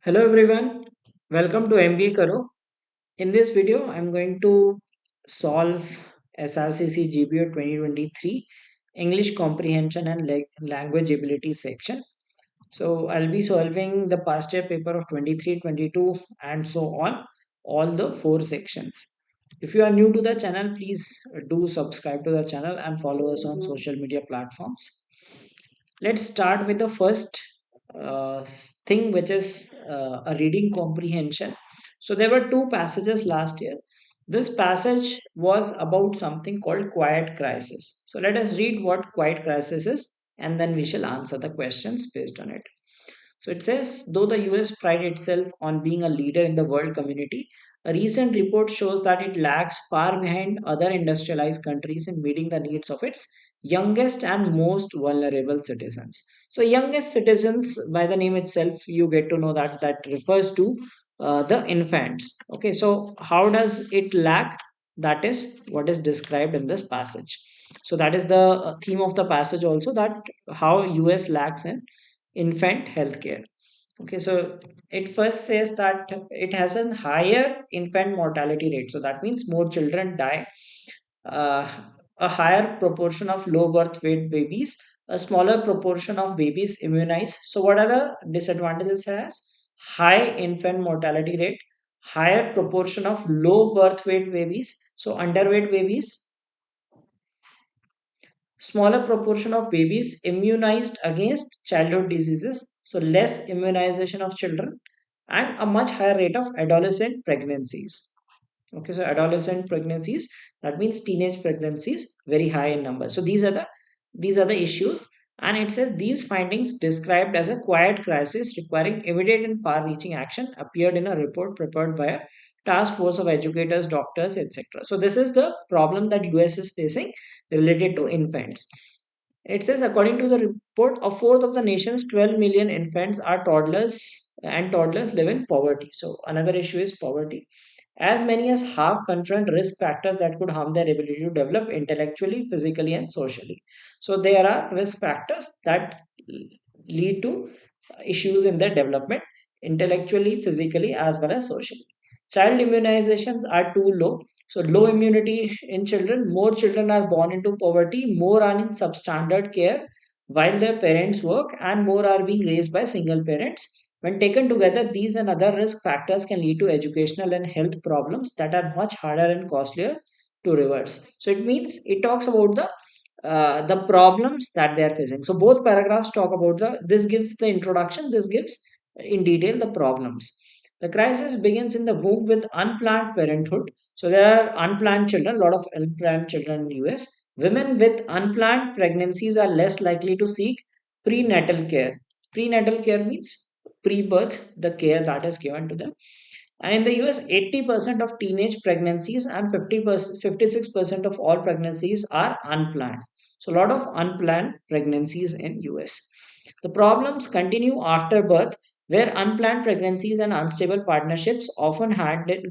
Hello everyone, welcome to MBA Karo. In this video, I'm going to solve SRCC GBO 2023 English Comprehension and Language Ability section. So I'll be solving the past year paper of 23, 22 and so on, all the four sections. If you are new to the channel, please do subscribe to the channel and follow us on social media platforms. Let's start with the first uh, thing, which is a reading comprehension. So there were two passages last year. This passage was about something called quiet crisis. So let us read what quiet crisis is, and then we shall answer the questions based on it. So it says, though the US pride itself on being a leader in the world community, a recent report shows that it lags far behind other industrialized countries in meeting the needs of its youngest and most vulnerable citizens. So, youngest citizens, by the name itself, you get to know that that refers to the infants. Okay, so how does it lag? That is what is described in this passage. So, that is the theme of the passage also, that how US lacks in infant healthcare. Okay, so it first says that it has a higher infant mortality rate. So that means more children die, uh, a higher proportion of low birth weight babies, a smaller proportion of babies immunized. So what are the disadvantages? It has high infant mortality rate, higher proportion of low birth weight babies, so underweight babies, smaller proportion of babies immunized against childhood diseases, so less immunization of children, and a much higher rate of adolescent pregnancies. Okay, so adolescent pregnancies, that means teenage pregnancies, very high in number. So these are the issues, and it says these findings, described as a quiet crisis requiring immediate and far-reaching action, appeared in a report prepared by a task force of educators, doctors, etc. So this is the problem that US is facing related to infants. It says, according to the report, a fourth of the nation's 12 million infants are toddlers, and toddlers live in poverty. So another issue is poverty. As many as half confront risk factors that could harm their ability to develop intellectually, physically, and socially. So there are risk factors that lead to issues in their development, intellectually, physically, as well as socially. Child immunizations are too low. So low immunity in children, more children are born into poverty, more are in substandard care while their parents work, and more are being raised by single parents. When taken together, these and other risk factors can lead to educational and health problems that are much harder and costlier to reverse. So it means it talks about the problems that they are facing. So both paragraphs talk about the. This gives the introduction. This gives in detail the problems. The crisis begins in the womb with unplanned parenthood. So there are unplanned children, a lot of unplanned children in the US. Women with unplanned pregnancies are less likely to seek prenatal care. Prenatal care means pre-birth, the care that is given to them. And in the US, 80% of teenage pregnancies and 56% of all pregnancies are unplanned. So a lot of unplanned pregnancies in US. The problems continue after birth, where unplanned pregnancies and unstable partnerships often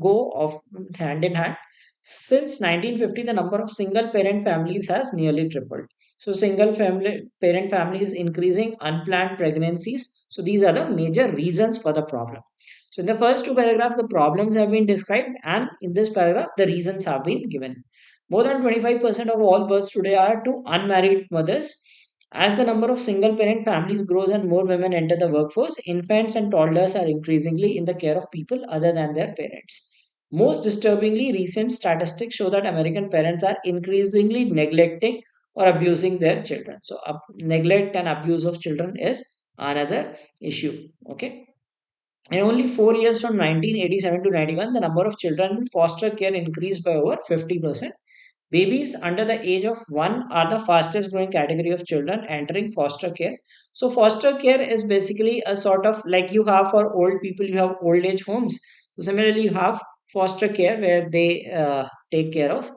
go off hand in hand. Since 1950, the number of single parent families has nearly tripled. So single family parent families increasing, unplanned pregnancies. So these are the major reasons for the problem. So in the first two paragraphs, the problems have been described, and in this paragraph, the reasons have been given. More than 25% of all births today are to unmarried mothers. As the number of single parent families grows and more women enter the workforce, infants and toddlers are increasingly in the care of people other than their parents. Most disturbingly, recent statistics show that American parents are increasingly neglecting or abusing their children. So, neglect and abuse of children is another issue. Okay. In only 4 years from 1987 to 91, the number of children in foster care increased by over 50%. Babies under the age of 1 are the fastest growing category of children entering foster care. So, foster care is basically a sort of like you have for old people, you have old age homes. So, similarly, you have foster care where they take care of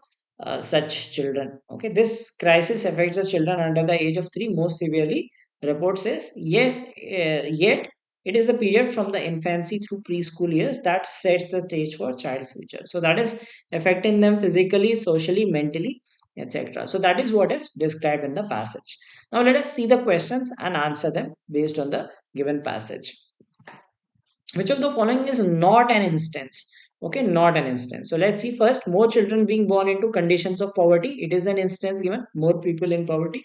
such children. Okay, this crisis affects the children under the age of 3 most severely. The report says, yes, yet it is the period from the infancy through preschool years that sets the stage for child's future. So, that is affecting them physically, socially, mentally, etc. So that is what is described in the passage. Now let us see the questions and answer them based on the given passage. Which of the following is not an instance? Okay, not an instance. So let's see first, more children being born into conditions of poverty. It is an instance given, more people in poverty.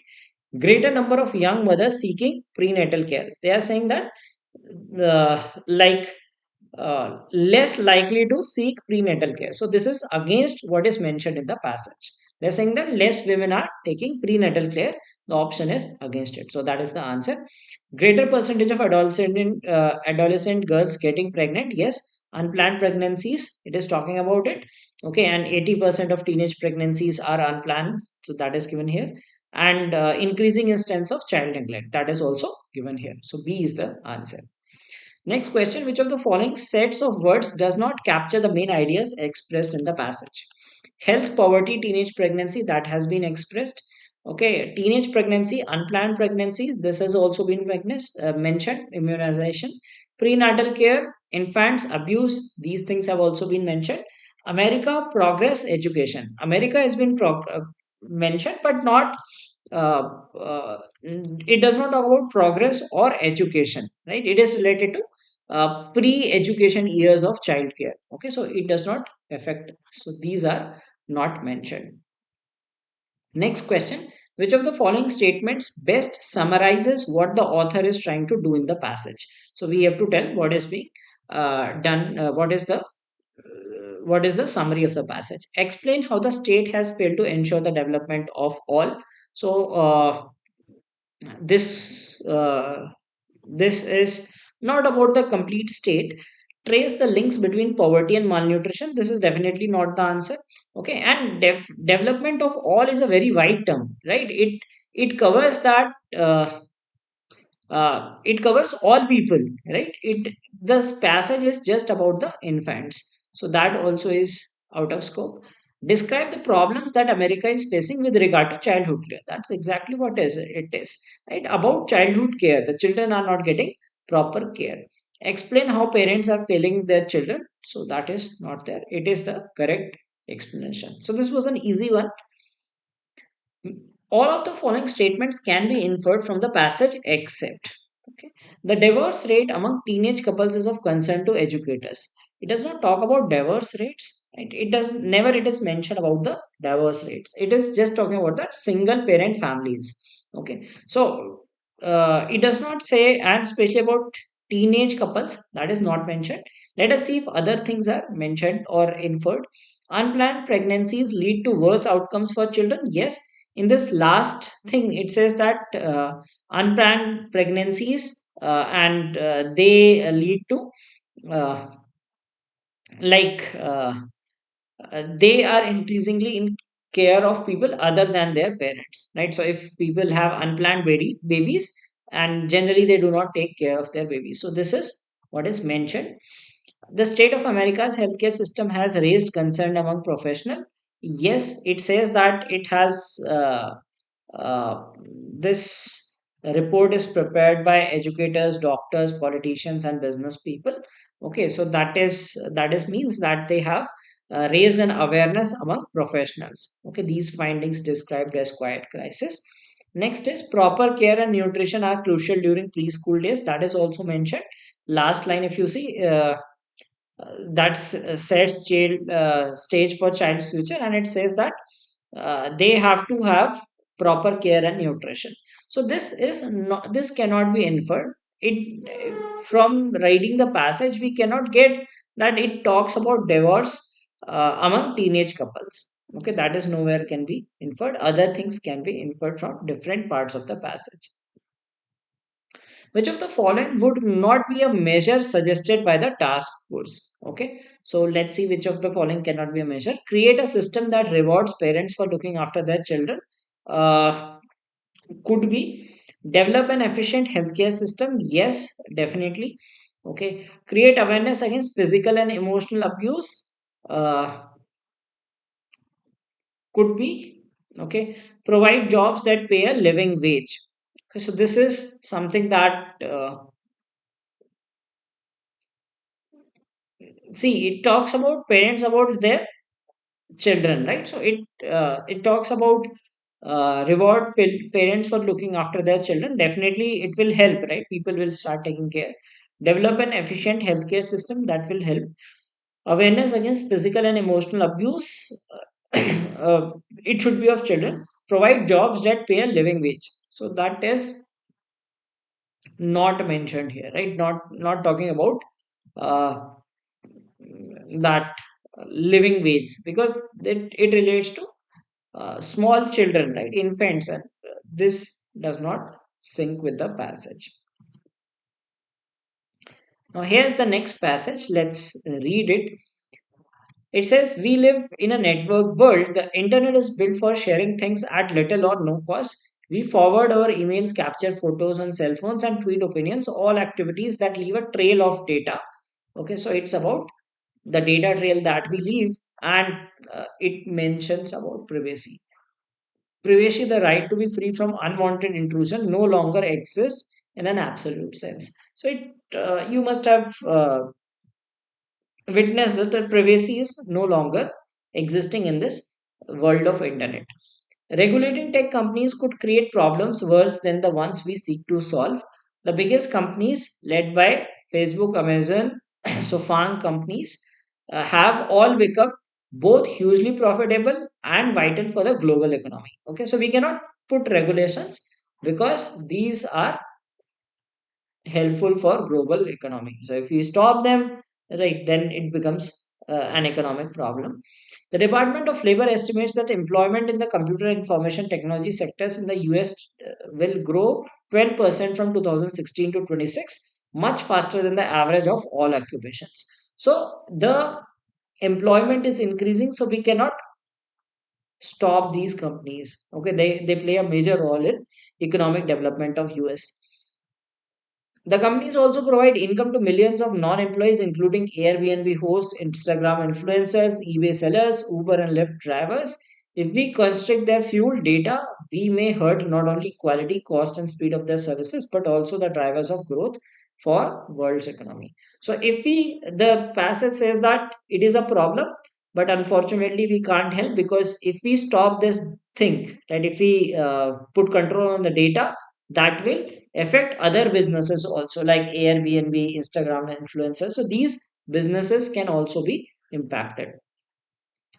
Greater number of young mothers seeking prenatal care. They are saying that like less likely to seek prenatal care. So this is against what is mentioned in the passage. They're saying that less women are taking prenatal care. The option is against it. So that is the answer. Greater percentage of adolescent girls getting pregnant. Yes, unplanned pregnancies. It is talking about it. Okay, and 80% of teenage pregnancies are unplanned. So that is given here. And increasing instance of child neglect. That is also given here. So B is the answer. Next question, which of the following sets of words does not capture the main ideas expressed in the passage? Health, poverty, teenage pregnancy, that has been expressed. Okay, teenage pregnancy, unplanned pregnancy, this has also been mentioned. Immunization, prenatal care, infants, abuse, these things have also been mentioned. America, progress, education. America has been mentioned, but not it does not talk about progress or education, right? It is related to pre-education years of childcare. Okay, so it does not affect. So these are not mentioned. Next question: which of the following statements best summarizes what the author is trying to do in the passage? So we have to tell what is being done. What is the summary of the passage? Explain how the state has failed to ensure the development of all. So this this is not about the complete state. Trace the links between poverty and malnutrition. This is definitely not the answer. Okay, and development of all is a very wide term, right? It covers that. It covers all people, right? It This passage is just about the infants, so that also is out of scope. Describe the problems that America is facing with regard to childhood care. That's exactly what it is, right? About childhood care, the children are not getting proper care. Explain how parents are failing their children. So that is not there. It is the correct explanation. So this was an easy one. All of the following statements can be inferred from the passage except, okay, the divorce rate among teenage couples is of concern to educators. It does not talk about divorce rates, right? It does never it is mentioned about the divorce rates. It is just talking about the single parent families. Okay, so it does not say, and especially about teenage couples, that is not mentioned. Let us see if other things are mentioned or inferred. Unplanned pregnancies lead to worse outcomes for children. Yes, in this last thing it says that unplanned pregnancies and they lead to uh, like they are increasingly in care of people other than their parents, right? So if people have unplanned babies, and generally they do not take care of their babies. So this is what is mentioned. The state of America's healthcare system has raised concern among professionals. Yes, it says that it has uh, this report is prepared by educators, doctors, politicians, and business people. Okay, so that is means that they have raised an awareness among professionals. Okay, these findings described as quiet crisis. Next is proper care and nutrition are crucial during preschool days. That is also mentioned. Last line, if you see, that sets stage for child's future, and it says that they have to have proper care and nutrition. So this cannot be inferred. It From reading the passage we cannot get that it talks about divorce among teenage couples. Okay, that is nowhere can be inferred. Other things can be inferred from different parts of the passage. Which of the following would not be a measure suggested by the task force? Okay, so let's see which of the following cannot be a measure. Create a system that rewards parents for looking after their children. Uh, could be. Develop an efficient healthcare system. Yes, definitely. Okay. Create awareness against physical and emotional abuse. Could be. Okay. Provide jobs that pay a living wage. Okay, so this is something that see, it talks about parents about their children, right? So it talks about reward parents for looking after their children. Definitely it will help, right? People will start taking care. develop an efficient healthcare system that will help awareness against physical and emotional abuse. It should be of children, provide jobs that pay a living wage. So that is not mentioned here, right? Not talking about uh, that living wage, because it relates to small children, right? Infants, and this does not sync with the passage. Now here's the next passage. Let's read it. It says, we live in a network world. The internet is built for sharing things at little or no cost. We forward our emails, capture photos on cell phones, and tweet opinions, all activities that leave a trail of data. Okay, so it's about the data trail that we leave, and it mentions about privacy. Privacy, the right to be free from unwanted intrusion, no longer exists in an absolute sense. So you must have witnessed that the privacy is no longer existing in this world of internet. Regulating tech companies could create problems worse than the ones we seek to solve. The biggest companies, led by Facebook, Amazon, so FAANG companies, have all become both hugely profitable and vital for the global economy. Okay, so we cannot put regulations because these are helpful for global economy. So if we stop them, right, then it becomes an economic problem. The Department of Labor estimates that employment in the computer information technology sectors in the US will grow 12% from 2016 to 26, much faster than the average of all occupations. So the employment is increasing, so we cannot stop these companies. Okay, they play a major role in economic development of US. The companies also provide income to millions of non-employees, including Airbnb hosts, Instagram influencers, eBay sellers, Uber and Lyft drivers. If we constrict their fuel data, we may hurt not only quality, cost, and speed of their services, but also the drivers of growth for world's economy. So, if the passage says that it is a problem, but unfortunately we can't help, because if we stop this thing, right, if we put control on the data, that will affect other businesses also, like Airbnb, Instagram influencers. So these businesses can also be impacted.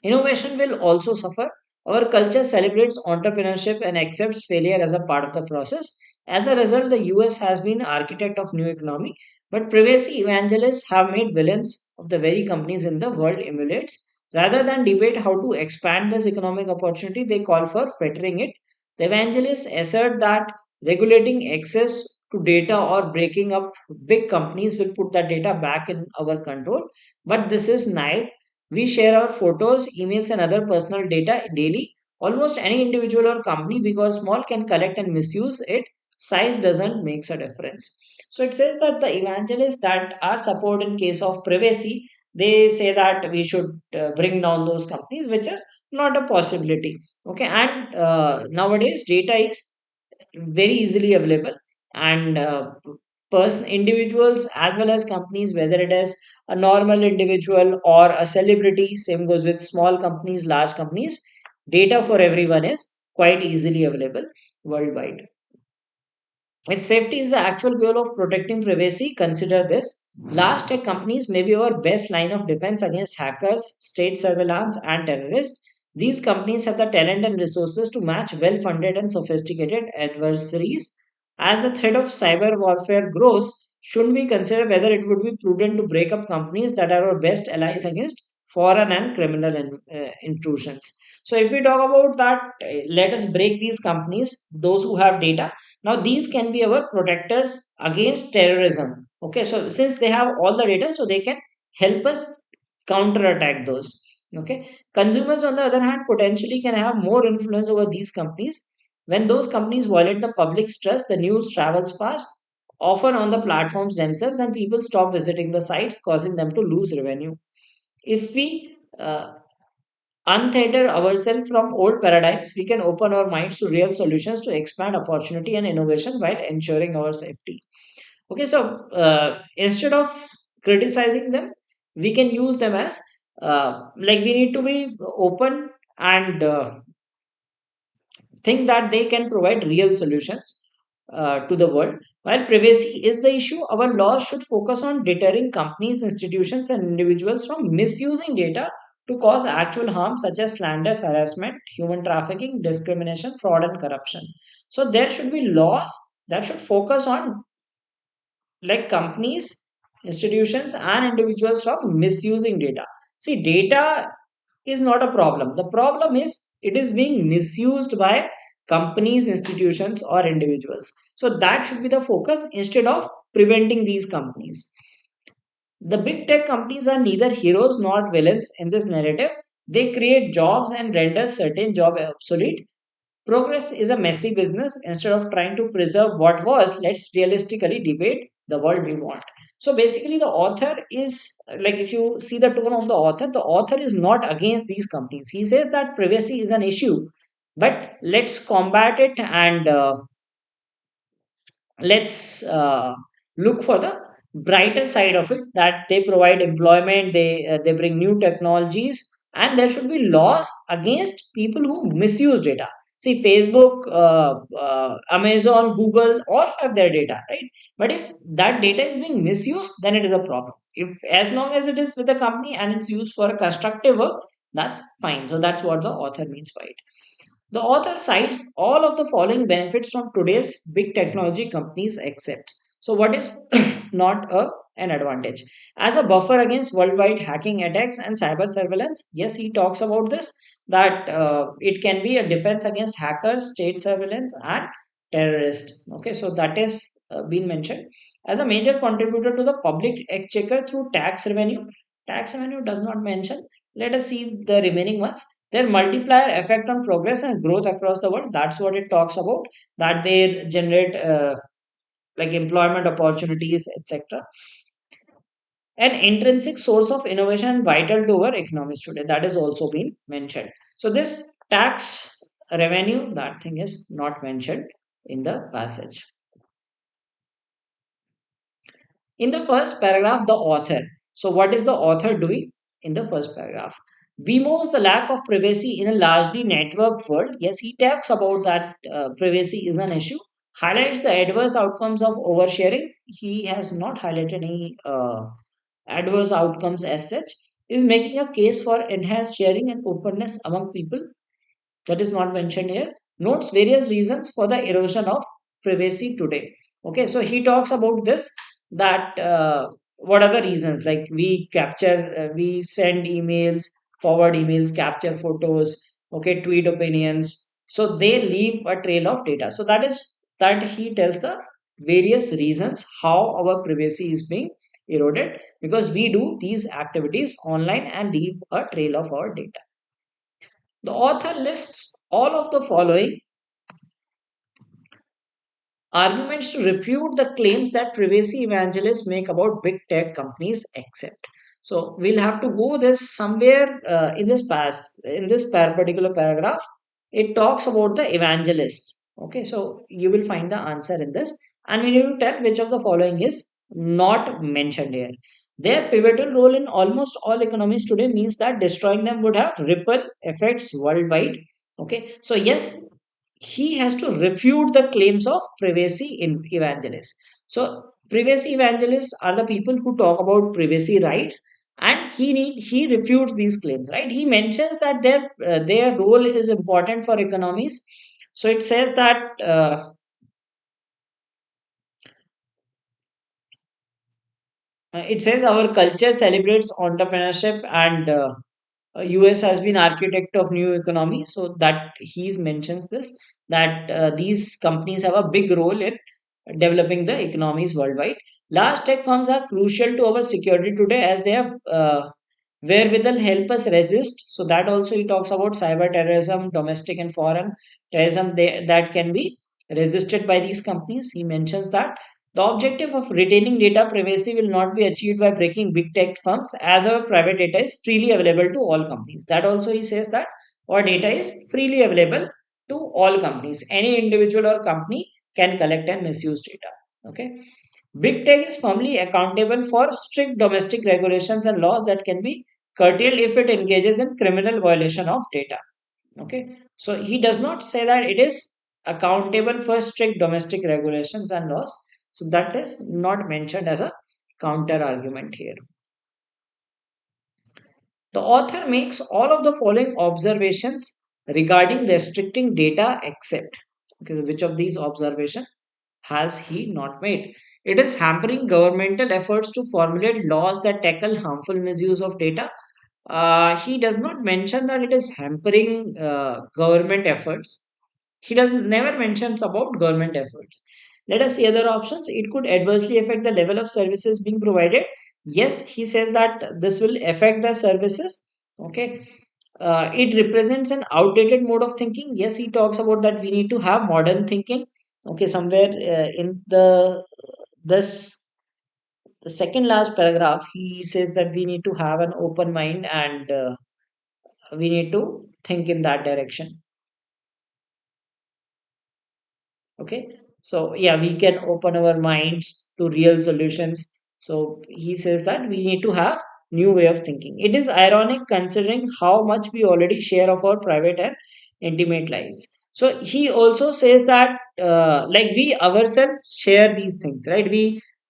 Innovation will also suffer. Our culture celebrates entrepreneurship and accepts failure as a part of the process. As a result, the US has been architect of new economy, but privacy evangelists have made villains of the very companies in the world emulates. Rather than debate how to expand this economic opportunity, they call for fettering it. The evangelists assert that regulating access to data or breaking up big companies will put that data back in our control. But this is naive. We share our photos, emails, and other personal data daily. Almost any individual or company, because small, can collect and misuse it. Size doesn't makes a difference. So it says that the evangelists that are support in case of privacy, they say that we should bring down those companies, which is not a possibility. Okay, and nowadays data is very easily available, and person individuals as well as companies, whether it is a normal individual or a celebrity, same goes with small companies, large companies, data for everyone is quite easily available worldwide. If safety is the actual goal of protecting privacy, consider this. Large tech companies may be our best line of defense against hackers, state surveillance, and terrorists. These companies have the talent and resources to match well funded and sophisticated adversaries. As the threat of cyber warfare grows, shouldn't we consider whether it would be prudent to break up companies that are our best allies against foreign and criminal intrusions? So, if we talk about that, let us break these companies, those who have data. Now these can be our protectors against terrorism. Okay, so since they have all the data, so they can help us counterattack those. Okay, consumers on the other hand potentially can have more influence over these companies. When those companies violate the public's trust, the news travels fast, often on the platforms themselves, and people stop visiting the sites, causing them to lose revenue. If we untether ourselves from old paradigms, we can open our minds to real solutions to expand opportunity and innovation while ensuring our safety. Okay, so instead of criticizing them, we can use them as like we need to be open and think that they can provide real solutions. to the world. While privacy is the issue, our laws should focus on deterring companies, institutions, and individuals from misusing data to cause actual harm, such as slander, harassment, human trafficking, discrimination, fraud, and corruption. So, there should be laws that should focus on like companies, institutions, and individuals from misusing data. See, data is not a problem. The problem is it is being misused by companies, institutions, or individuals. So that should be the focus instead of preventing these companies. The big tech companies are neither heroes nor villains in this narrative. They create jobs and render certain jobs obsolete. Progress is a messy business. Instead of trying to preserve what was, let's realistically debate the world we want. So basically, the author is like, if you see the tone of the author is not against these companies. He says that privacy is an issue, but let's combat it and let's look for the brighter side of it, that they provide employment, they bring new technologies, and there should be laws against people who misuse data. See, Facebook, Amazon, Google all have their data, right? But if that data is being misused, then it is a problem. If as long as it is with the company and it's used for a constructive work, that's fine. So that's what the author means by it. The author cites all of the following benefits from today's big technology companies except. So, what is not an advantage? As a buffer against worldwide hacking attacks and cyber surveillance, yes, he talks about this, that it can be a defense against hackers, state surveillance, and terrorists. Okay, so that is been mentioned as a major contributor to the public exchequer through tax revenue. Tax revenue does not mention. Let us see the remaining ones. Their multiplier effect on progress and growth across the world, that's what it talks about, that they generate like employment opportunities, etc. An intrinsic source of innovation vital to our economies today, that is also been mentioned. So this tax revenue, that thing is not mentioned in the passage. In the first paragraph, the author. So, what is the author doing in the first paragraph? Bemoans the lack of privacy in a largely networked world. Yes, he talks about that privacy is an issue. Highlights the adverse outcomes of oversharing. He has not highlighted any adverse outcomes as such. Is making a case for enhanced sharing and openness among people, that is not mentioned here. Notes various reasons for the erosion of privacy today. Okay, so he talks about this, that what are the reasons, like we capture, we send emails, forward emails, capture photos, okay, tweet opinions, so they leave a trail of data. So that is that he tells the various reasons how our privacy is being eroded, because we do these activities online and leave a trail of our data. The author lists all of the following arguments to refute the claims that privacy evangelists make about big tech companies accept. So we'll have to go this somewhere in this particular paragraph. It talks about the evangelists. Okay, so you will find the answer in this, and we need to tell which of the following is not mentioned here. Their pivotal role in almost all economies today means that destroying them would have ripple effects worldwide. Okay, so yes, he has to refute the claims of privacy in evangelists. So privacy evangelists are the people who talk about privacy rights, and he refutes these claims. Right? He mentions that their role is important for economies. So it says that. It says our culture celebrates entrepreneurship, and US has been architect of new economy. So that he mentions this, that these companies have a big role in developing the economies worldwide. Large tech firms are crucial to our security today, as they have wherewithal help us resist. So that also he talks about cyber terrorism, domestic and foreign terrorism, that can be resisted by these companies. He mentions that the objective of retaining data privacy will not be achieved by breaking big tech firms, as our private data is freely available to all companies. That also he says that our data is freely available to all companies. Any individual or company can collect and misuse data. Okay. Big tech is firmly accountable for strict domestic regulations and laws that can be curtailed if it engages in criminal violation of data. Okay, so he does not say that it is accountable for strict domestic regulations and laws. So that is not mentioned as a counter argument here. The author makes all of the following observations regarding restricting data except. Okay, which of these observations has he not made? It is hampering governmental efforts to formulate laws that tackle harmful misuse of data. He does not mention that it is hampering government efforts. He does never mentions about government efforts. Let us see other options. It could adversely affect the level of services being provided. Yes, he says that this will affect the services. Okay. It represents an outdated mode of thinking. Yes, he talks about that we need to have modern thinking. Okay, somewhere in this the second last paragraph, he says that we need to have an open mind and we need to think in that direction. Okay, so yeah, we can open our minds to real solutions. So he says that we need to have new way of thinking. It is ironic considering how much we already share of our private and intimate lives. So he also says that like we ourselves share these things, right?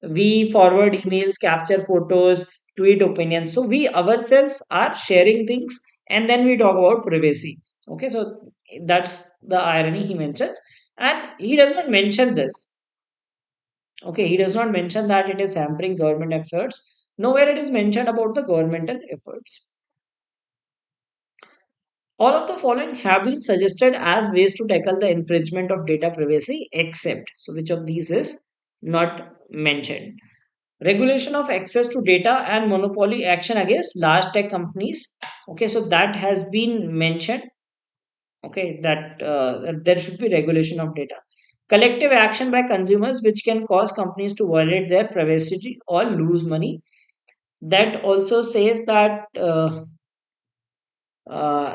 We forward emails, capture photos, tweet opinions. So we ourselves are sharing things, and then we talk about privacy. Okay, so that's the irony he mentions, and he does not mention this. Okay, he does not mention that it is hampering government efforts. Nowhere it is mentioned about the governmental efforts. All of the following have been suggested as ways to tackle the infringement of data privacy, except. So, which of these is not mentioned? Regulation of access to data and monopoly action against large tech companies. Okay, so that has been mentioned. Okay, that there should be regulation of data. Collective action by consumers which can cause companies to violate their privacy or lose money. That also says that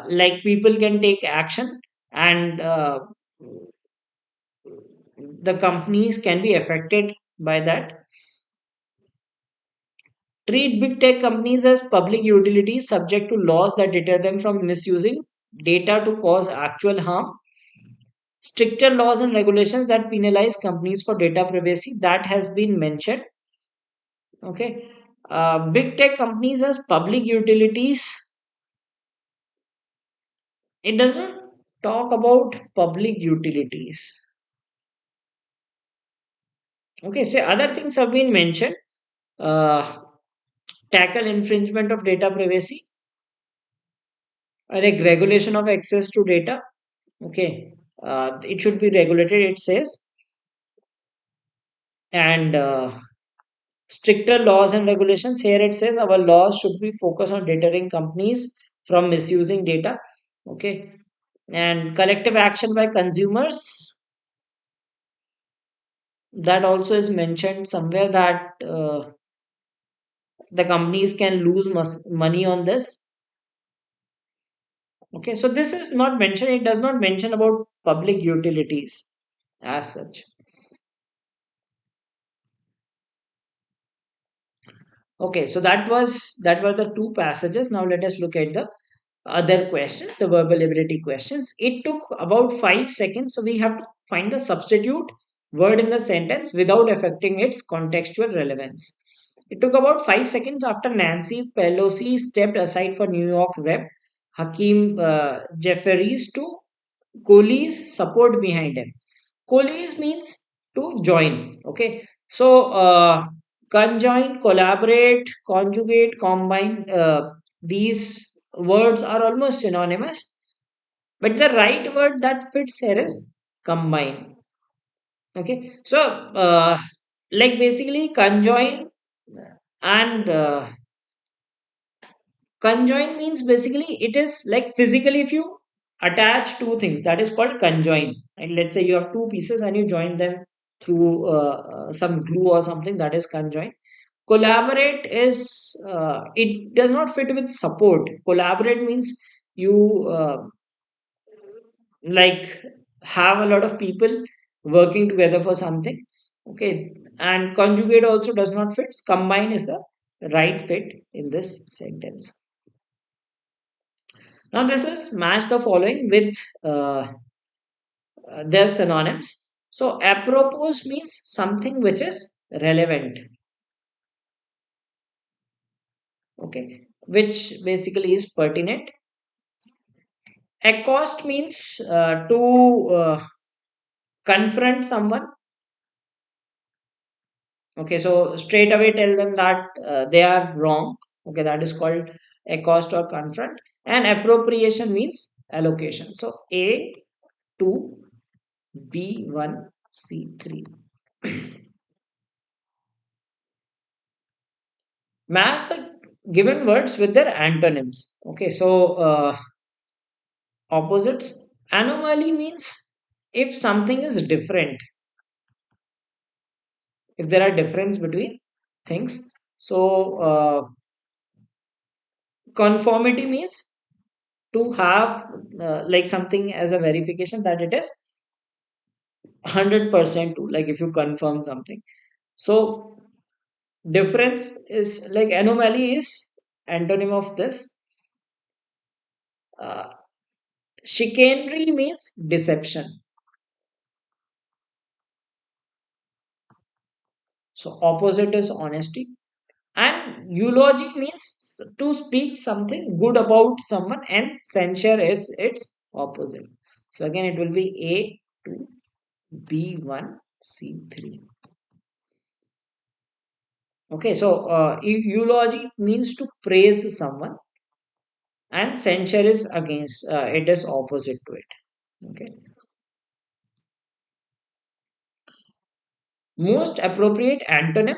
like people can take action, and the companies can be affected by that. Treat big tech companies as public utilities subject to laws that deter them from misusing data to cause actual harm. Stricter laws and regulations that penalize companies for data privacy, that has been mentioned. Okay, big tech companies as public utilities, it doesn't talk about public utilities. Okay, so other things have been mentioned. uh, Tackle infringement of data privacy, like regulation of access to data. Okay, it should be regulated, it says. And stricter laws and regulations, here it says our laws should be focused on deterring companies from misusing data. Okay, and collective action by consumers, that also is mentioned somewhere that the companies can lose money on this. Okay, so this is not mentioned, it does not mention about public utilities as such. Okay, so that were the two passages. Now let us look at the other question, the verbal ability questions. It took about 5 seconds, so we have to find the substitute word in the sentence without affecting its contextual relevance. It took about 5 seconds after Nancy Pelosi stepped aside for New York Rep. Hakeem Jeffries to Kohli's support behind him. Kohli's means to join. Okay, so conjoin, collaborate, conjugate, combine. These words are almost synonymous, but the right word that fits here is combine. Okay, so like basically conjoin and conjoin means basically it is like physically if you attach two things, that is called conjoin. And let's say you have two pieces and you join them through some glue or something, that is conjoin. Collaborate is it does not fit with support. Collaborate means you like have a lot of people working together for something. Okay, and conjugate also does not fit. Combine is the right fit in this sentence. Now this is match the following with uh, they're synonyms. So apropos means something which is relevant, okay, which basically is pertinent. Accost means to confront someone. Okay, so straight away tell them that they are wrong. Okay, that is called accost or confront. And appropriation means allocation. So A2, B1, C3. Match the given words with their antonyms. Okay, so opposites. Anomaly means if something is different, if there are difference between things. So conformity means to have like something as a verification that it is 100% true, like if you confirm something. So difference is like anomaly is antonym of this. uh, Chicanery means deception. So opposite is honesty. And eulogy means to speak something good about someone, and censure is its opposite. So again it will be A2, B1, C3. Okay, so eulogy means to praise someone, and censure is against it is opposite to it. Okay, most appropriate antonym.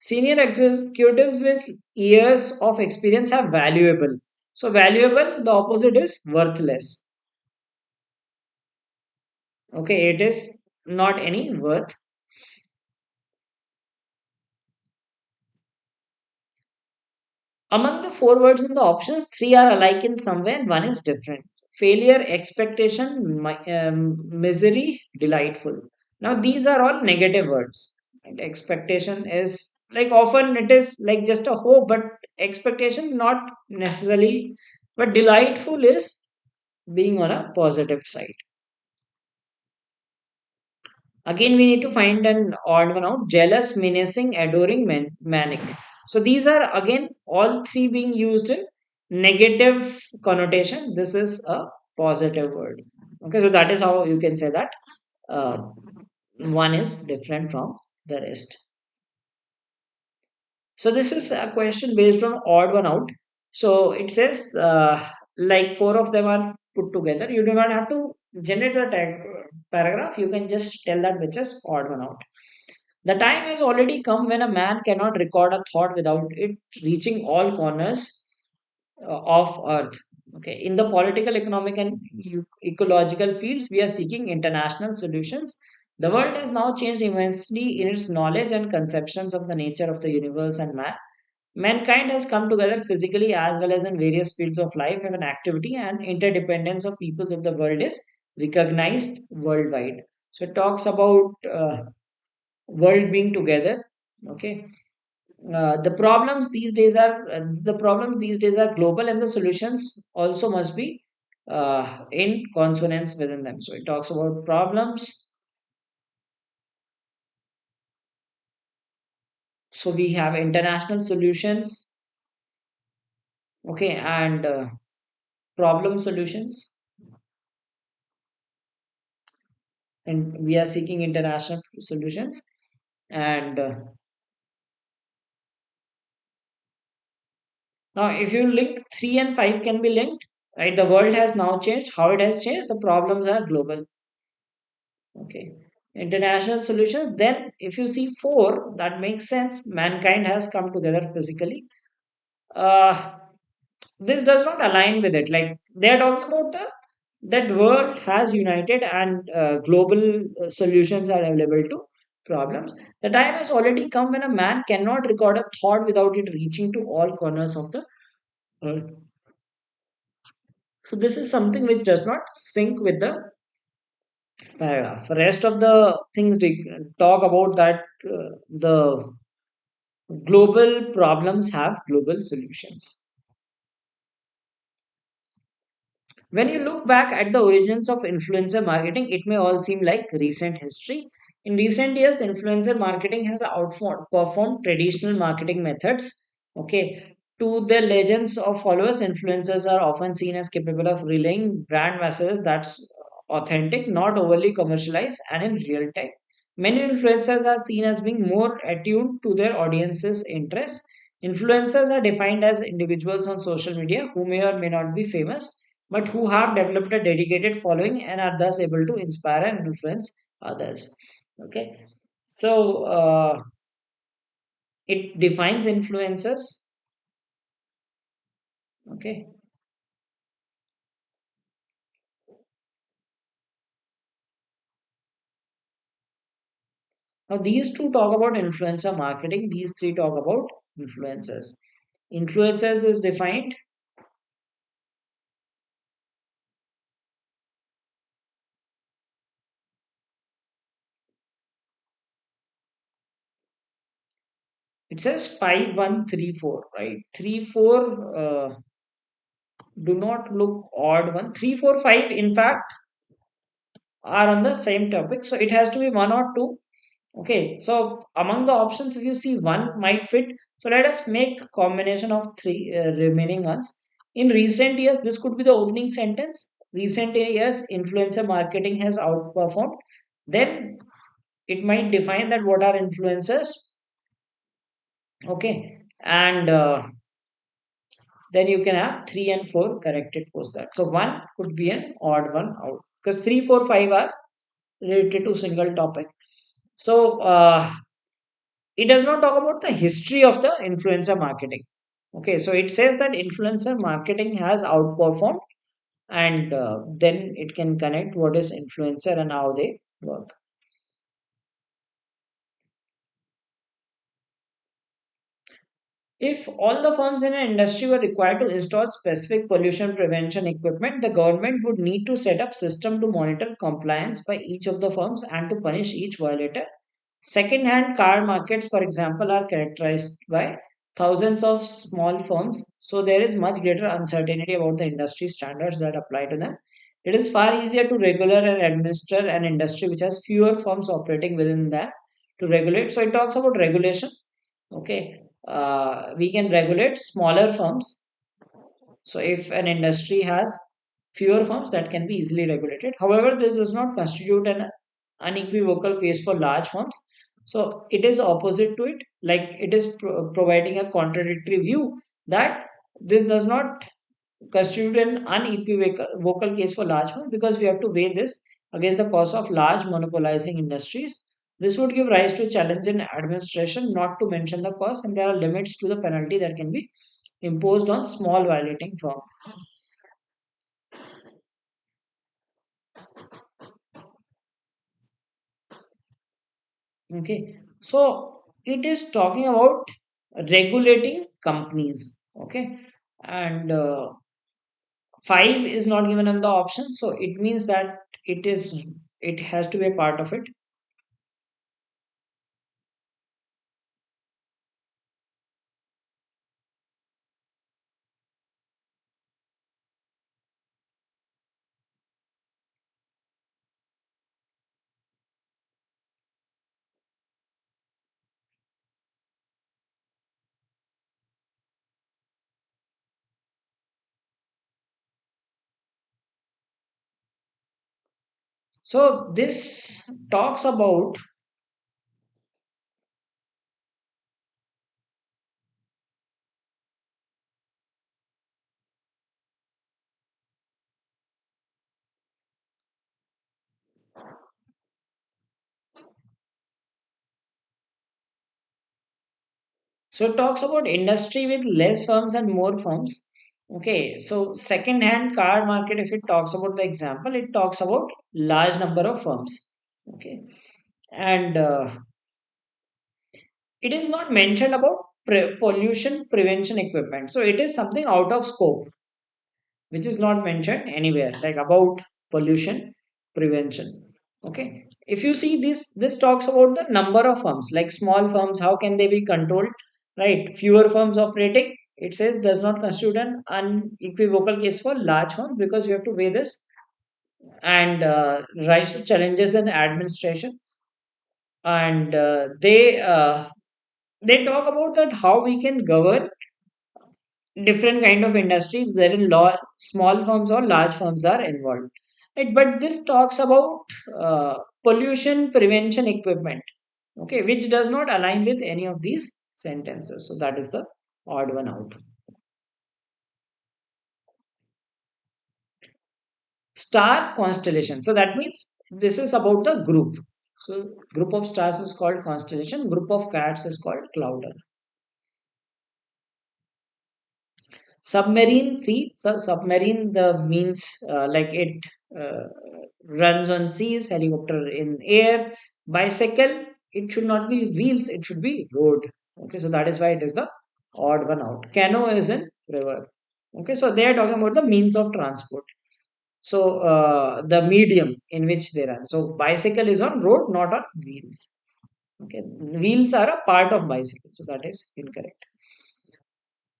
Senior executives with years of experience have valuable. So valuable, the opposite is worthless. Okay, it is not any worth. Among the four words in the options, three are alike in some way and one is different. Failure, expectation, misery, delightful. Now, these are all negative words. And expectation is like often it is like just a hope, but expectation not necessarily. But delightful is being on a positive side. Again, we need to find an odd one out: jealous, menacing, adoring, manic. So these are again all three being used in negative connotation. This is a positive word. Okay, so that is how you can say that uh, one is different from the rest. So this is a question based on odd one out. So it says like four of them are put together. You do not have to generate the paragraph. You can just tell that which is odd one out. The time has already come when a man cannot record a thought without it reaching all corners of earth. Okay, in the political, economic, and ecological fields, we are seeking international solutions. The world has now changed immensely in its knowledge and conceptions of the nature of the universe and man. Mankind has come together physically as well as in various fields of life and activity, and interdependence of peoples of the world is recognized worldwide. So it talks about world being together. Okay, the problems these days are global, and the solutions also must be in consonance within them. So it talks about problems. So we have international solutions, okay, and problem solutions, and we are seeking international solutions. And now, if you link 3 and 5 can be linked, right? The world has now changed. How it has changed? The problems are global. Okay. International solutions. Then, if you see 4, that makes sense. Mankind has come together physically. Uh, this does not align with it. Like they are talking about the that world has united, and global solutions are available to problems. The time has already come when a man cannot record a thought without it reaching to all corners of the earth. So this is something which does not sync with the paragraph. Rest of the things they talk about that the global problems have global solutions. When you look back at the origins of influencer marketing, it may all seem like recent history. In recent years, influencer marketing has outperformed traditional marketing methods. Okay, to the legends of followers, influencers are often seen as capable of relaying brand messages that's authentic, not overly commercialized, and in real time. Many influencers are seen as being more attuned to their audience's interests. Influencers are defined as individuals on social media who may or may not be famous but who have developed a dedicated following and are thus able to inspire and influence others. Okay, so it defines influencers. Okay, now these two talk about influencer marketing, these three talk about influencers. Influencers is defined, it says 5134, right? 34 do not look odd one. 345, in fact, are on the same topic, so it has to be one or two. Okay, so among the options, if you see one might fit, so let us make combination of three remaining ones. In recent years, this could be the opening sentence. Recent years, influencer marketing has outperformed. Then it might define that what are influencers. Okay, and then you can have three and four corrected post that. So one could be an odd one out because three, four, five are related to single topic. So it does not talk about the history of the influencer marketing. Okay, so it says that influencer marketing has outperformed, and then it can connect what is influencer and how they work. If all the firms in an industry were required to install specific pollution prevention equipment, the government would need to set up system to monitor compliance by each of the firms and to punish each violator. Second-hand car markets, for example, are characterized by thousands of small firms, so there is much greater uncertainty about the industry standards that apply to them. It is far easier to regular and administer an industry which has fewer firms operating within that to regulate. So it talks about regulation. Okay, we can regulate smaller firms. So if an industry has fewer firms, that can be easily regulated. However, this does not constitute an unequivocal case for large firms. So it is opposite to it, like it is providing a contradictory view that this does not constitute an unequivocal case for large firms because we have to weigh this against the cost of large monopolizing industries. This would give rise to a challenge in administration, not to mention the cost, and there are limits to the penalty that can be imposed on small violating firms. Okay, so it is talking about regulating companies. Okay, and five is not given in the option, so it means that it has to be a part of it. So this talks about, so it talks about industry with less firms and more firms. Okay, so second hand car market, if it talks about the example, it talks about large number of firms. Okay, and it is not mentioned about pollution prevention equipment. So it is something out of scope, which is not mentioned anywhere, like about pollution prevention. Okay. If you see this talks about the number of firms, like small firms, how can they be controlled, right? Fewer firms operating, it says does not constitute an unequivocal case for large firms, because you have to weigh this and rise to challenges in administration. And they talk about that how we can govern different kind of industries wherein law, small firms or large firms are involved. Right? But this talks about pollution prevention equipment, okay, which does not align with any of these sentences. So that is the odd one out. Star constellation. So that means this is about the group. So group of stars is called constellation. Group of cats is called clouder. Submarine, see, so submarine the means like it uh, runs on seas, helicopter in air, bicycle. It should not be wheels; it should be road. Okay, so that is why it is the odd one out. Canoe is in river. Okay, so they are talking about the means of transport. So the medium in which they run. So bicycle is on road, not on wheels. Okay, wheels are a part of bicycle, so that is incorrect.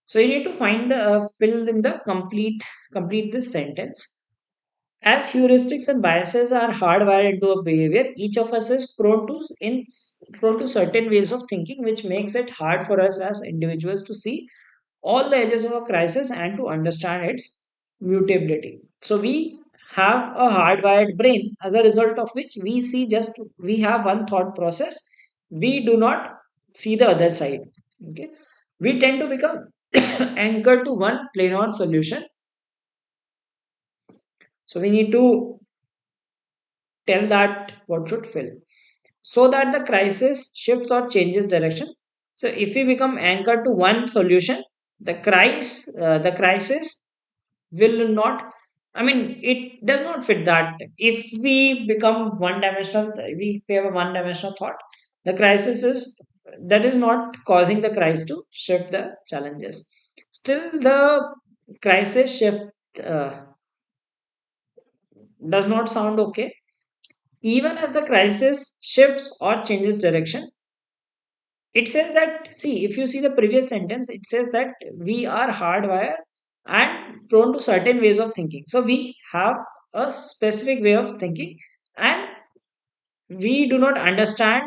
So you need to find the fill in the complete this sentence. As heuristics and biases are hardwired into a behavior, each of us is prone to certain ways of thinking, which makes it hard for us as individuals to see all the edges of a crisis and to understand its mutability. So we have a hardwired brain, as a result of which we have one thought process. We do not see the other side. Okay, we tend to become anchored to one planar solution. So we need to tell that what should fill so that the crisis shifts or changes direction. So if we become anchored to one solution, the crisis will not. I mean, it does not fit that. If we become one dimensional, we have a one dimensional thought. The crisis is that is not causing the crisis to shift the challenges. Still, the crisis shift uh, does not sound okay. Even as the crisis shifts or changes direction, it says that, see, if you see the previous sentence, it says that we are hardwired and prone to certain ways of thinking. So we have a specific way of thinking, and we do not understand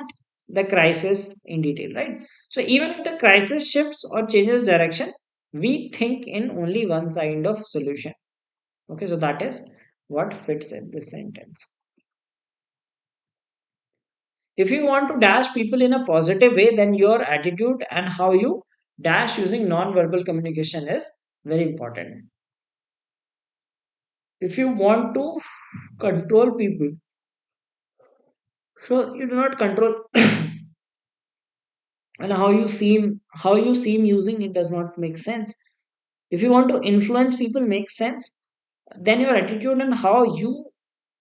the crisis in detail, right? So even if the crisis shifts or changes direction, we think in only one kind of solution. Okay, so that is what fits in this sentence. If you want to dash people in a positive way, then your attitude and how you dash using non-verbal communication is very important. If you want to control people, so you do not control and how you seem using it does not make sense. If you want to influence people makes sense, then your attitude and how you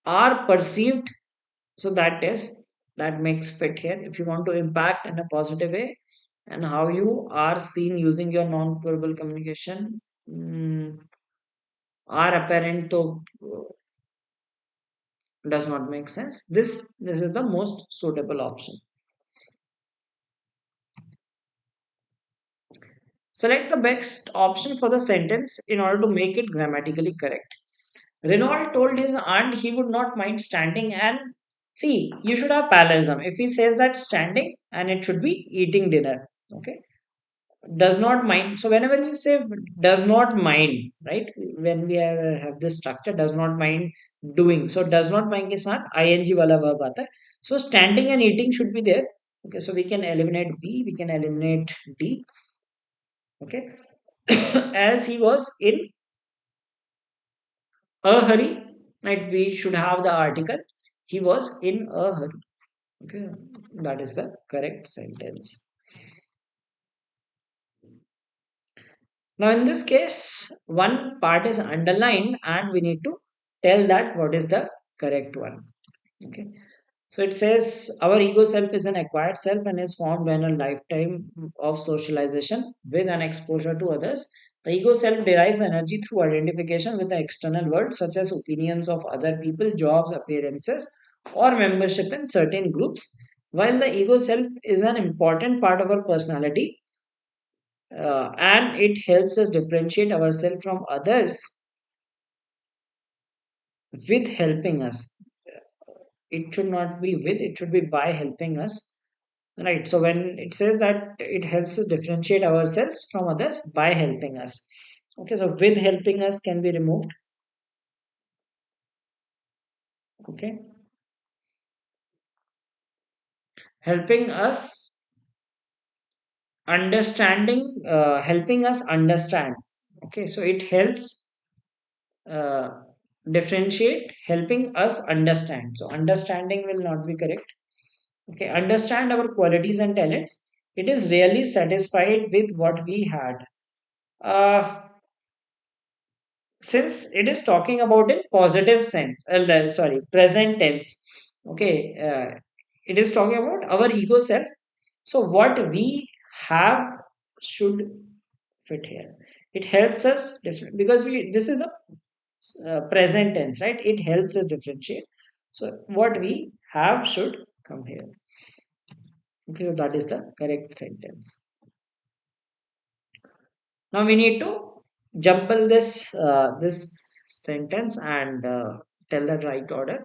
are perceived, so that makes fit here. If you want to impact in a positive way and how you are seen using your non-verbal communication are apparent to does not make sense. This is the most suitable option. Select the best option for the sentence in order to make it grammatically correct. Renault told his aunt he would not mind standing and, see, you should have parallelism. If he says that standing, and it should be eating dinner. Okay, does not mind. So whenever you say does not mind, right? When we have this structure, does not mind doing. So does not mind के साथ ing वाला verb आता है. So standing and eating should be there. Okay, so we can eliminate B, we can eliminate D. Okay, as he was in a hurry, right? We should have the article. He was in a hurry. Okay, that is the correct sentence. Now, in this case, one part is underlined and we need to tell that what is the correct one. Okay. So it says our ego self is an acquired self and is formed when a lifetime of socialization with an exposure to others. The ego self derives energy through identification with the external world, such as opinions of other people, jobs, appearances, or membership in certain groups. While the ego self is an important part of our personality, and it helps us differentiate ourselves from others with helping us. It should not be with, it should be by helping us. Right. So when it says that it helps us differentiate ourselves from others by helping us. Okay. So with helping us can be removed. Okay. Helping us helping us understand. Okay. So it helps uh, differentiate, helping us understand. So understanding will not be correct. Okay. Understand our qualities and talents. It is really satisfied with what we had. Uh, since it is talking about in positive sense, sorry, present tense. Okay, it is talking about our ego self. So what we have should fit here. It helps us because we this is a present tense, right? It helps us differentiate. So what we have should come here. Okay, so that is the correct sentence. Now we need to jumble this sentence and tell the right order.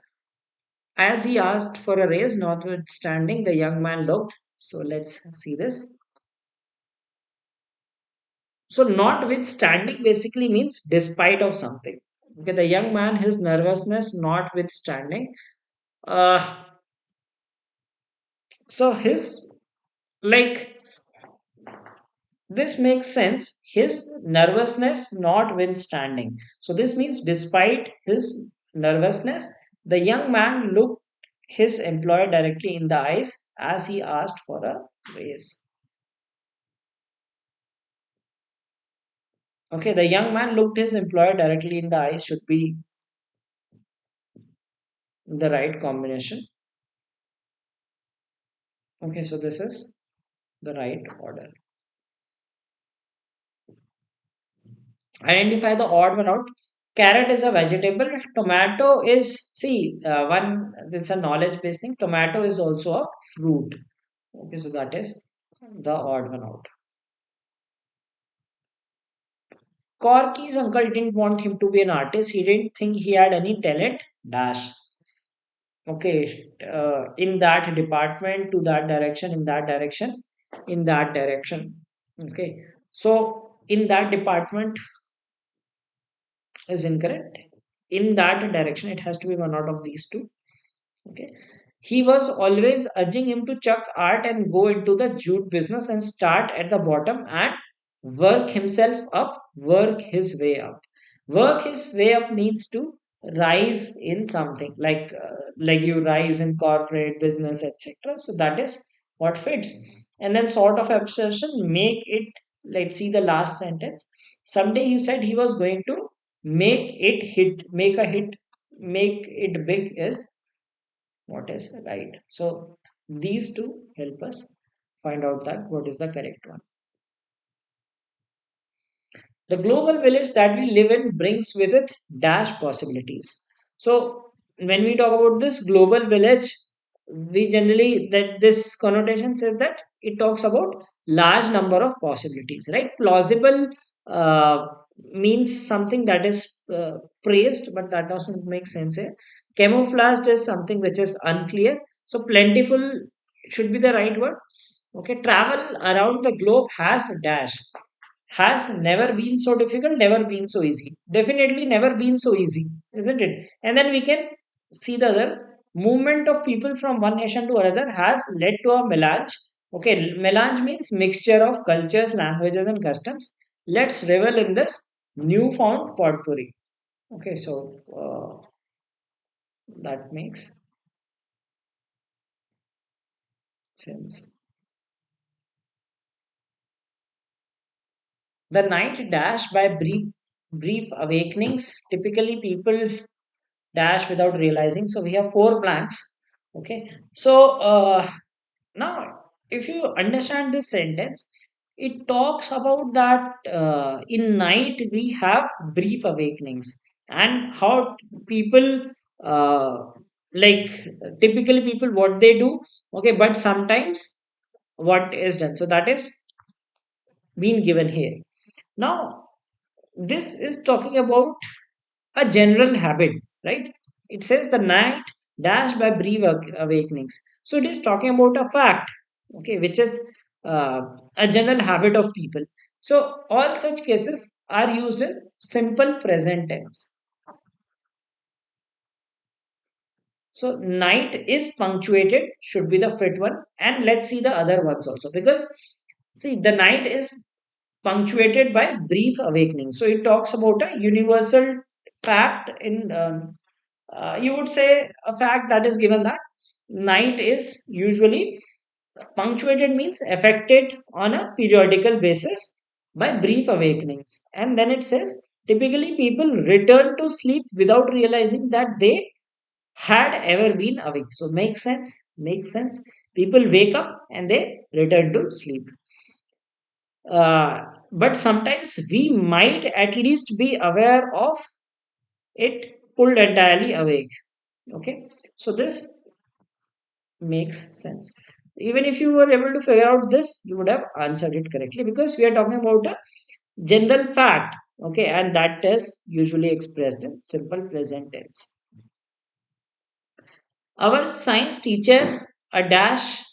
As he asked for a raise, notwithstanding, the young man looked. So let's see this. So notwithstanding basically means despite of something. Okay, the young man, his nervousness notwithstanding. Uh, so his like this makes sense. His nervousness notwithstanding. So this means despite his nervousness, the young man looked his employer directly in the eyes as he asked for a raise. Okay, the young man looked his employer directly in the eyes should be the right combination. Okay, so this is the right order. Identify the odd one out. Carrot is a vegetable. Tomato is, see, one, this is a knowledge based thing. Tomato is also a fruit. Okay, so that is the odd one out. Corky's uncle didn't want him to be an artist. He didn't think he had any talent. Dash. Okay, in that department, to that direction, in that direction, in that direction. Okay, so in that department is incorrect. In that direction, it has to be one out of these two. Okay, he was always urging him to chuck art and go into the jute business and start at the bottom and work himself up, work his way up. Work his way up means to rise in something like you rise in corporate business, etc. So that is what fits. And then sort of abstraction, make it. Let's see the last sentence. Someday he said he was going to make it hit, make a hit, make it big is what is right. So these two help us find out that what is the correct one. The global village that we live in brings with it dash possibilities. So when we talk about this global village, we generally that this connotation says that it talks about large number of possibilities, right? Plausible uh, means something that is praised, but that doesn't make sense here. Camouflaged is something which is unclear. So plentiful should be the right word. Okay, travel around the globe has dash, has never been so difficult, never been so easy. Definitely never been so easy, isn't it? And then we can see the other movement of people from one nation to another has led to a melange. Okay, melange means mixture of cultures, languages, and customs. Let's revel in this newfound potpourri. Okay, so that makes sense. The night dash by brief awakenings. Typically, people dash without realizing. So we have four blanks. Okay. So now, if you understand this sentence, it talks about that in night we have brief awakenings and how people like typically people what they do. Okay, but sometimes what is done. So that is been given here. Now, this is talking about a general habit, right? It says the night dashed by brief awakenings. So it is talking about a fact, okay, which is uh, a general habit of people. So all such cases are used in simple present tense. So night is punctuated, should be the fit one, and let's see the other ones also, because see the night is punctuated by brief awakening. So it talks about a universal fact in you would say a fact that is given that night is usually punctuated means affected on a periodical basis by brief awakenings. And then it says typically people return to sleep without realizing that they had ever been awake. So makes sense, makes sense. People wake up and they return to sleep. But sometimes we might at least be aware of it pulled entirely awake. Okay, so this makes sense. Even if you were able to figure out this, you would have answered it correctly, because we are talking about a general fact. Okay, and that is usually expressed in simple present tense. Our science teacher, a dash,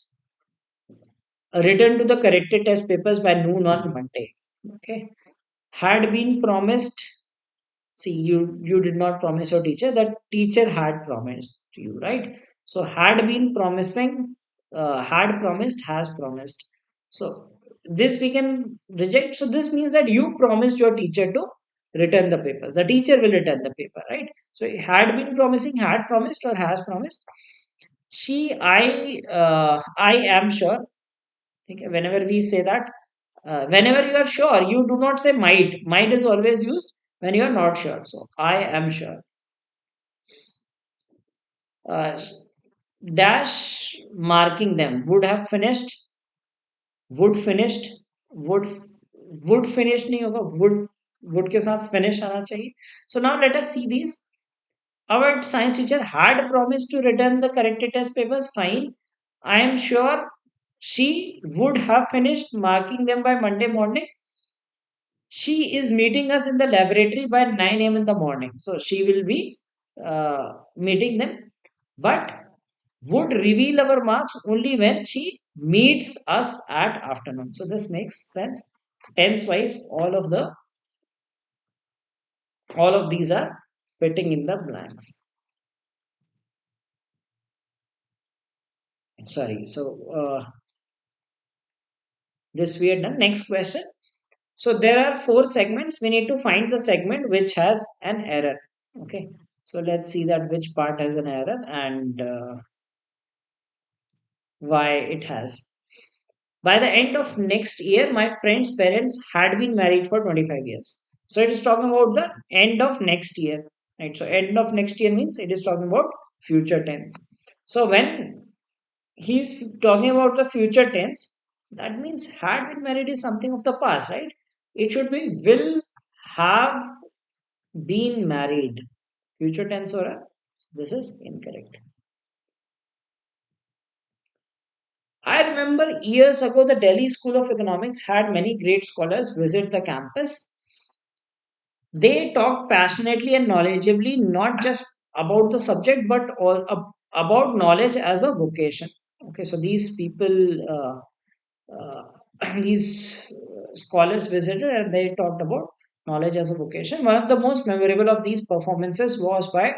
returned to the corrected test papers by noon on Monday. Okay, had been promised. See, you did not promise your teacher. That teacher had promised to you, right? So had been promising, had promised, has promised. So this we can reject. So this means that you promised your teacher to return the papers. The teacher will return the paper, right? So had been promising, had promised, or has promised. I am sure. Okay, whenever we say that, whenever you are sure, you do not say might. Might is always used when you are not sure. So I am sure. Uh, dash marking them would have finished, would finished, would would finish नहीं होगा, would के साथ finish आना चाहिए. So now let us see these. Our science teacher had promised to return the corrected test papers. Fine. I am sure she would have finished marking them by Monday morning. She is meeting us in the laboratory by 9 a.m. in the morning. So she will be meeting them, but would reveal our marks only when she meets us at afternoon. So this makes sense. Tense wise, all of these are fitting in the blanks. Sorry. So this we are done. Next question. So there are four segments. We need to find the segment which has an error. Okay. So let's see that which part has an error and why it has. By the end of next year, my friend's parents had been married for 25 years. So it is talking about the end of next year. Right. So end of next year means it is talking about future tense. So when he's talking about the future tense, that means had been married is something of the past, right? It should be will have been married. Future tense or this is incorrect. I remember years ago the Delhi School of Economics had many great scholars visit the campus. They talked passionately and knowledgeably, not just about the subject, but all about knowledge as a vocation. Okay, so these people, these scholars visited and they talked about knowledge as a vocation. One of the most memorable of these performances was by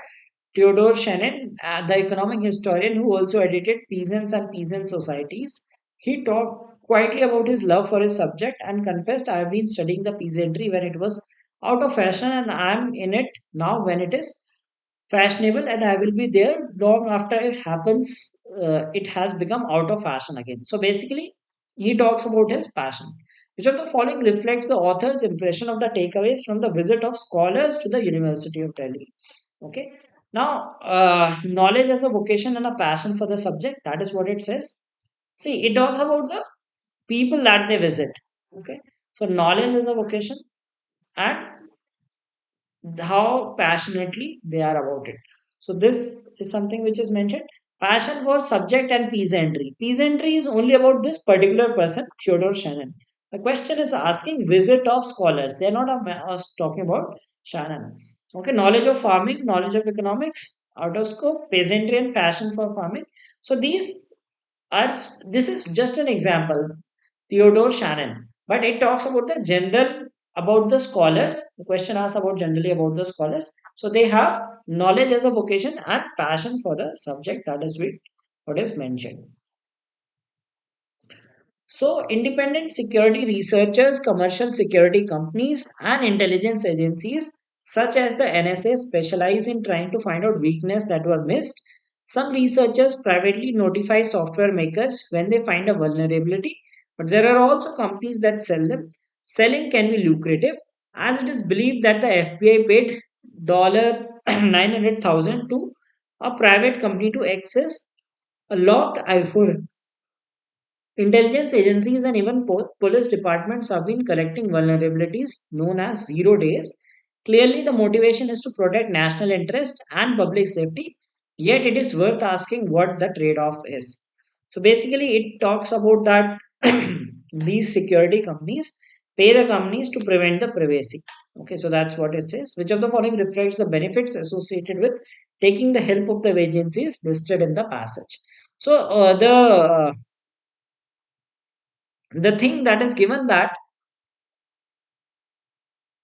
Theodore Shannon, the economic historian who also edited Peasants and Peasant Societies. He talked quietly about his love for his subject and confessed, I have been studying the peasantry when it was out of fashion and I am in it now when it is fashionable and I will be there long after it happens. It has become out of fashion again. So basically, he talks about his passion. Which of the following reflects the author's impression of the takeaways from the visit of scholars to the University of Delhi? Okay. Now, knowledge as a vocation and a passion for the subject, that is what it says. See, it talks about the people that they visit. Okay. So, knowledge as a vocation and how passionately they are about it. So, this is something which is mentioned. Passion for subject and peasantry. Peasantry is only about this particular person, Theodore Shannon. The question is asking visit of scholars. They're not talking about Shannon. Okay, knowledge of farming, knowledge of economics, out of scope, peasantry and fashion for farming. So are this is just an example, Theodore Shannon, but it talks about the general about the scholars. The question asks about generally about the scholars. So they have knowledge as a vocation and passion for the subject. That is what is mentioned. So, independent security researchers, commercial security companies, and intelligence agencies such as the NSA specialize in trying to find out weaknesses that were missed. Some researchers privately notify software makers when they find a vulnerability, but there are also companies that sell them. Selling can be lucrative, as it is believed that the FBI paid $900,000 to a private company to access a locked iPhone. Intelligence agencies and even police departments have been collecting vulnerabilities known as 0 days. Clearly, the motivation is to protect national interest and public safety, yet, it is worth asking what the trade off is. So, basically, it talks about that these security companies pay the companies to prevent the privacy. Okay, so that's what it says. Which of the following reflects the benefits associated with taking the help of the agencies listed in the passage? So, the thing that is given that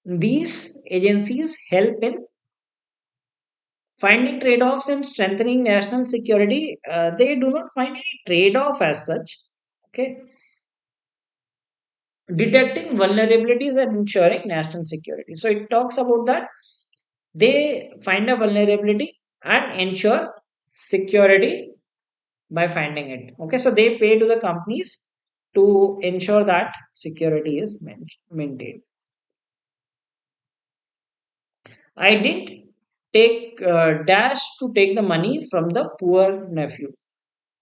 these agencies help in finding trade-offs and strengthening national security. They do not find any trade-off as such. Okay, detecting vulnerabilities and ensuring national security. So it talks about that they find a vulnerability and ensure security by finding it. Okay, so they pay to the companies to ensure that security is maintained. I didn't take dash to take the money from the poor nephew.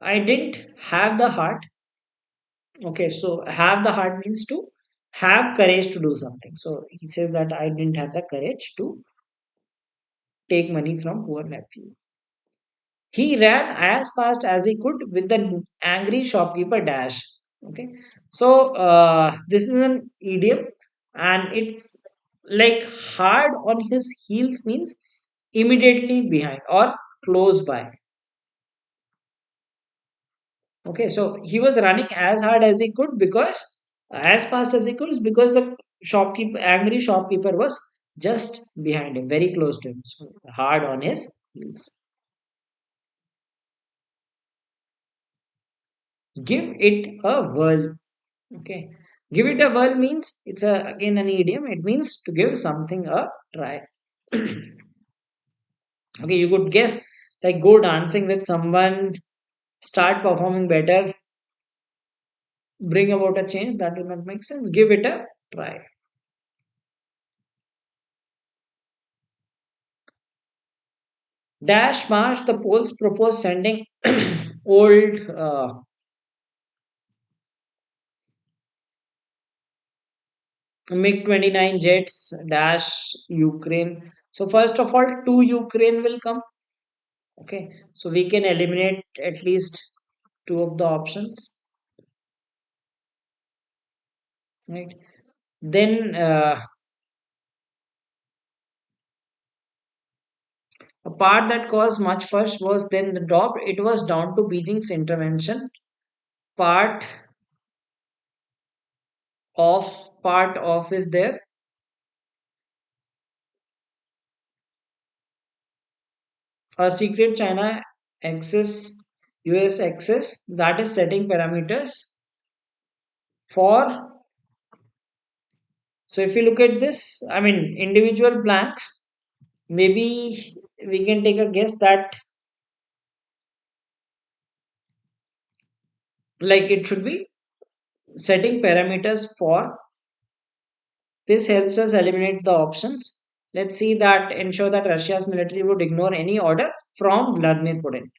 I didn't have the heart. Okay, so have the heart means to have courage to do something. So he says that I didn't have the courage to take money from poor nephew. He ran as fast as he could with the angry shopkeeper dash. Okay, so this is an idiom, and it's like hard on his heels means immediately behind or close by. Okay, so he was running as hard as he could because as fast as he could is because the angry shopkeeper was just behind him, very close to him, so hard on his heels. Give it a whirl. Okay, give it a whirl means it's again an idiom. It means to give something a try. Okay, you could guess like go dancing with someone, start performing better, bring about a change. That will not make sense. Give it a try. Dash March, the Poles proposed sending old MiG-29 jets dash Ukraine. So first of all, two Ukraine will come. Okay, so we can eliminate at least two of the options, right? Then a part that caused much fuss was then the drop. It was down to Beijing's intervention. Part part of is there. A secret China access, US access that is setting parameters for. So if you look at this, I mean individual blanks, maybe we can take a guess that like it should be setting parameters for. This helps us eliminate the options. Let's see that ensure that Russia's military would ignore any order from Vladimir Putin.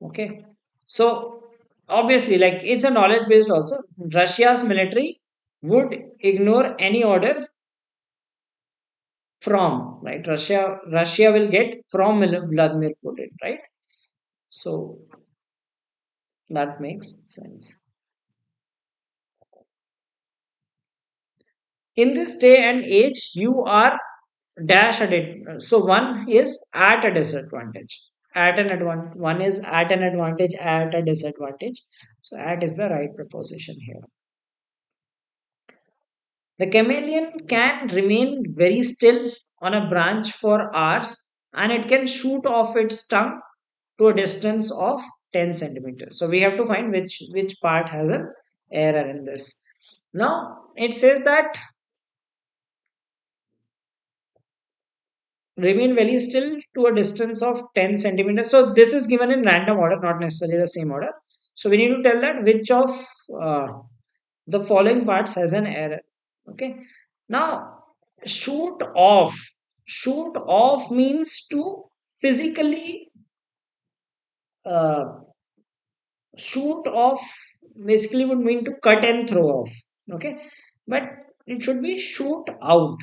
Okay. So obviously, like it's a knowledge based also. Russia's military would ignore any order from, right? Russia will get from Vladimir Putin, right? So that makes sense. in this day and age you are dash at it. So one is at a disadvantage. One is at an advantage, at a disadvantage. So at is the right preposition here. The chameleon can remain very still on a branch for hours, and it can shoot off its tongue to a distance of 10 centimeters. So we have to find which part has an error in this. Now it says that remain very still to a distance of 10 centimeters. So this is given in random order, not necessarily the same order. So we need to tell that which of uh, the following parts has an error. Okay. Now, shoot off. Shoot off means to physically uh, shoot off. Basically, would mean to cut and throw off. Okay, but it should be shoot out.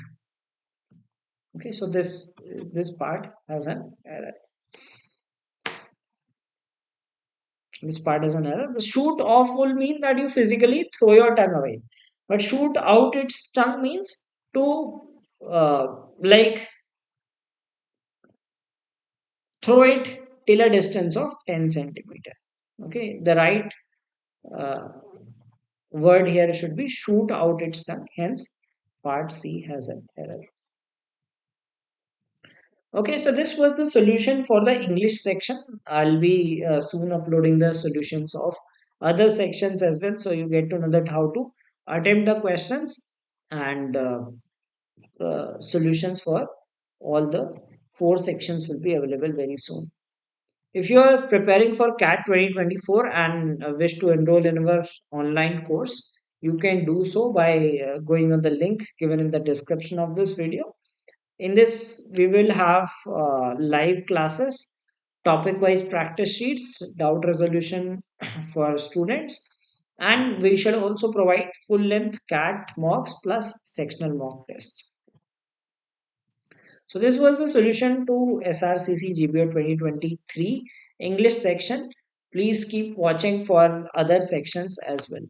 Okay, so this part has an error. This part is an error. The shoot off will mean that you physically throw your tongue away, but shoot out its tongue means to like throw it till a distance of 10 centimeter. Okay, the right uh, word here should be shoot out its tongue. Hence, part C has an error. Okay, so this was the solution for the English section. I'll be soon uploading the solutions of other sections as well, so you get to know that how to attempt the questions and solutions for all the four sections will be available very soon. If you are preparing for CAT 2024 and wish to enroll in our online course, you can do so by going on the link given in the description of this video. In this, we will have live classes, topic wise practice sheets, doubt resolution for students, and we shall also provide full length CAT mocks plus sectional mock tests. So this was the solution to SRCC GBO 2023 English section. Please keep watching for other sections as well.